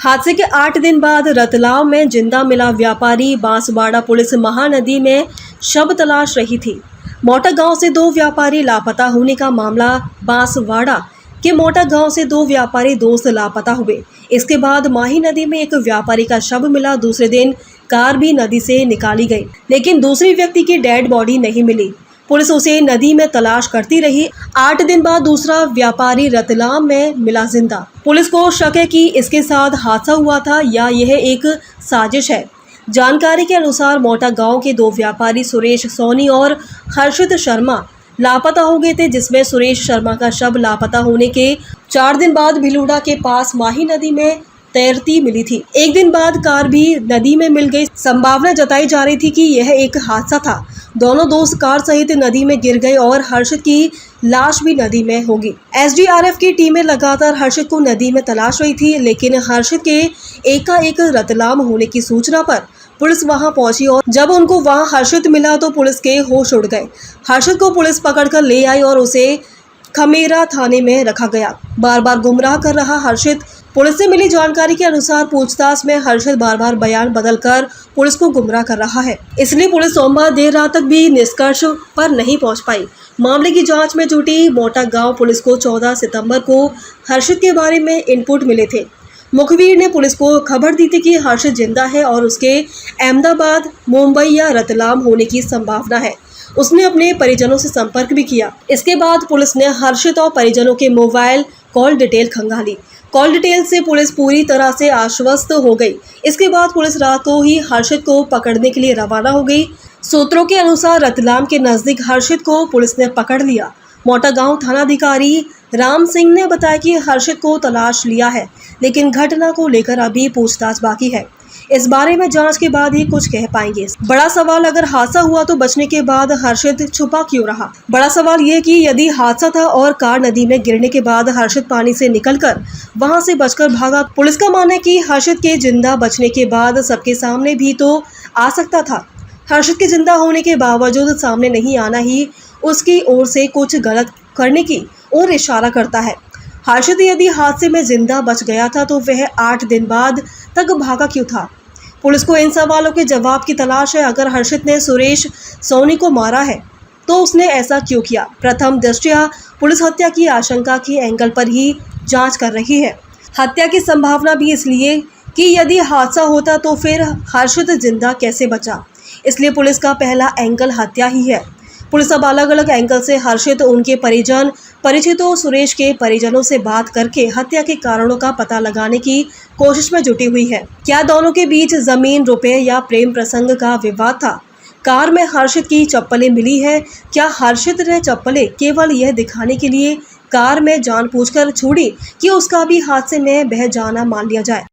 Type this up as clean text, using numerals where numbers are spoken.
हादसे के 8 दिन बाद रतलाम में जिंदा मिला व्यापारी। बांसवाड़ा पुलिस महानदी में शव तलाश रही थी। मोटा गांव से 2 व्यापारी लापता होने का मामला। बांसवाड़ा के मोटा गांव से 2 व्यापारी दोस्त लापता हुए। इसके बाद माही नदी में एक व्यापारी का शव मिला। दूसरे दिन कार भी नदी से निकाली गई, लेकिन दूसरे व्यक्ति की डेड बॉडी नहीं मिली। पुलिस उसे नदी में तलाश करती रही। 8 दिन बाद दूसरा व्यापारी रतलाम में मिला जिंदा। पुलिस को शक है कि इसके साथ हादसा हुआ था या यह एक साजिश है। जानकारी के अनुसार मोटा गांव के 2 व्यापारी सुरेश सोनी और हर्षित शर्मा लापता हो गए थे, जिसमें सुरेश शर्मा का शव लापता होने के 4 दिन बाद भिलूड़ा के पास माही नदी में तैरती मिली थी। 1 दिन बाद कार भी नदी में मिल गई। संभावना जताई जा रही थी कि यह एक हादसा था। दोनों दोस्त कार सहित नदी में गिर गए और हर्षित की लाश भी नदी में होगी। एसडीआरएफ की टीमें लगातार हर्षित को नदी में तलाश रही थी, लेकिन हर्षित के एकाएक रतलाम होने की सूचना पर पुलिस वहां पहुंची और जब उनको वहां हर्षित मिला तो पुलिस के होश उड़ गए। हर्षित को पुलिस पकड़कर ले आई और उसे खमेरा थाने में रखा गया। बार बार गुमराह कर रहा हर्षित। पुलिस से मिली जानकारी के अनुसार पूछताछ में हर्षित बार बार बयान बदलकर पुलिस को गुमराह कर रहा है। इसलिए पुलिस सोमवार देर रात तक भी निष्कर्ष पर नहीं पहुंच पाई। मामले की जांच में जुटी मोटा गांव पुलिस को 14 सितंबर को हर्षित के बारे में इनपुट मिले थे। मुखबिर ने पुलिस को खबर दी थी कि हर्षित जिंदा है और उसके अहमदाबाद, मुंबई या रतलाम होने की संभावना है। उसने अपने परिजनों से संपर्क भी किया। इसके बाद पुलिस ने हर्षित और परिजनों के मोबाइल कॉल डिटेल खंगाली। कॉल डिटेल से पुलिस पूरी तरह से आश्वस्त हो गई। इसके बाद पुलिस रात को ही हर्षित को पकड़ने के लिए रवाना हो गई। सूत्रों के अनुसार रतलाम के नजदीक हर्षित को पुलिस ने पकड़ लिया। मोटा गांव थानाधिकारी राम सिंह ने बताया कि हर्षित को तलाश लिया है, लेकिन घटना को लेकर अभी पूछताछ बाकी है। इस बारे में जांच के बाद ही कुछ कह पाएंगे। बड़ा सवाल, अगर हादसा हुआ तो बचने के बाद हर्षित छुपा क्यों रहा? बड़ा सवाल ये कि यदि हादसा था और कार नदी में गिरने के बाद हर्षित पानी से निकलकर वहां से बचकर भागा, पुलिस का मानना है कि हर्षित के जिंदा बचने के बाद सबके सामने भी तो आ सकता था। हर्षित के जिंदा होने के बावजूद सामने नहीं आना ही उसकी ओर से कुछ गलत करने की ओर इशारा करता है। हर्षित यदि हादसे में जिंदा बच गया था तो वह 8 दिन बाद तक भागा क्यों था? पुलिस को इन सवालों के जवाब की तलाश है। अगर हर्षित ने सुरेश सोनी को मारा है तो उसने ऐसा क्यों किया? प्रथम दृष्टया पुलिस हत्या की आशंका के एंगल पर ही जांच कर रही है। हत्या की संभावना भी इसलिए कि यदि हादसा होता तो फिर हर्षित जिंदा कैसे बचा? इसलिए पुलिस का पहला एंगल हत्या ही है। पुलिस अब अलग अलग एंगल से हर्षित, उनके परिजन, परिचितों, सुरेश के परिजनों से बात करके हत्या के कारणों का पता लगाने की कोशिश में जुटी हुई है। क्या दोनों के बीच जमीन, रुपए या प्रेम प्रसंग का विवाद था? कार में हर्षित की चप्पलें मिली है। क्या हर्षित ने चप्पलें केवल यह दिखाने के लिए कार में जानबूझकर छोड़ी कि उसका भी हादसे में बह जाना मान लिया जाए?